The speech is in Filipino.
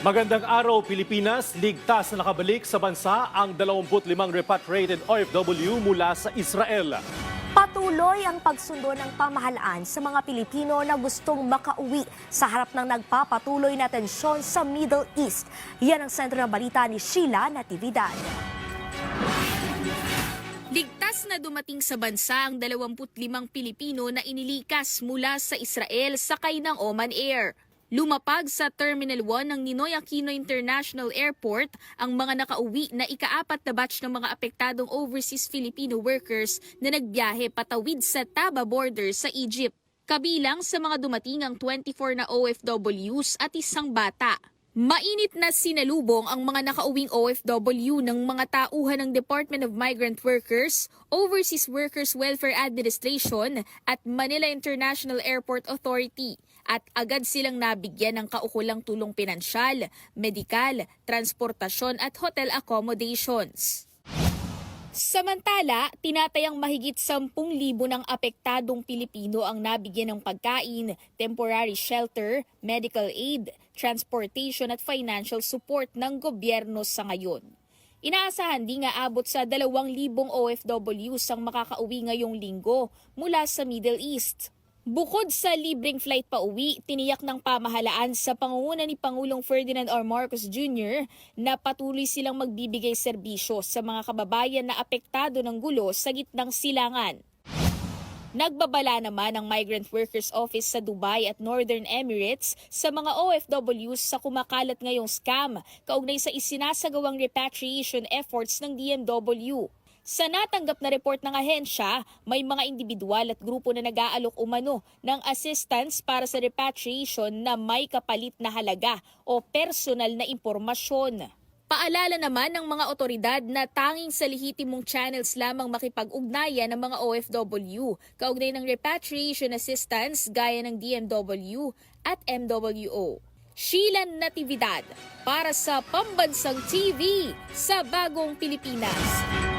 Magandang araw Pilipinas, ligtas na nakabalik sa bansa ang 25 repatriated OFW mula sa Israel. Patuloy ang pagsundo ng pamahalaan sa mga Pilipino na gustong makauwi sa harap ng nagpapatuloy na tensyon sa Middle East. Yan ang sentro ng balita ni Sheila Natividad. Ligtas na dumating sa bansa ang 25 Pilipino na inilikas mula sa Israel sakay ng Oman Air. Lumapag sa Terminal 1 ng Ninoy Aquino International Airport ang mga nakauwi na ika-4 na batch ng mga apektadong overseas Filipino workers na nagbiyahe patawid sa Taba border sa Egypt. Kabilang sa mga dumating ang 24 na OFWs at isang bata. Mainit na sinalubong ang mga nakauwing OFW ng mga tauhan ng Department of Migrant Workers, Overseas Workers Welfare Administration at Manila International Airport Authority at agad silang nabigyan ng kaukulang tulong pinansyal, medikal, transportasyon at hotel accommodations. Samantala, tinatayang mahigit 10,000 ng apektadong Pilipino ang nabigyan ng pagkain, temporary shelter, medical aid, transportation at financial support ng gobyerno sa ngayon. Inaasahan din nga abot sa 2,000 OFWs ang makakauwi ngayong linggo mula sa Middle East. Bukod sa libreng flight pauwi, tiniyak ng pamahalaan sa pangunguna ni Pangulong Ferdinand R. Marcos Jr. na patuloy silang magbibigay serbisyo sa mga kababayan na apektado ng gulo sa gitnang silangan. Nagbabala naman ang Migrant Workers Office sa Dubai at Northern Emirates sa mga OFWs sa kumakalat ngayong scam kaugnay sa isinasagawang repatriation efforts ng DMW. Sa natanggap na report ng ahensya, may mga individual at grupo na nag-aalok umano ng assistance para sa repatriation na may kapalit na halaga o personal na impormasyon. Paalala naman ng mga otoridad na tanging sa lehitimong channels lamang makipag-ugnayan ng mga OFW kaugnay ng repatriation assistance gaya ng DMW at MWO. Sheila Natividad para sa Pambansang TV sa Bagong Pilipinas.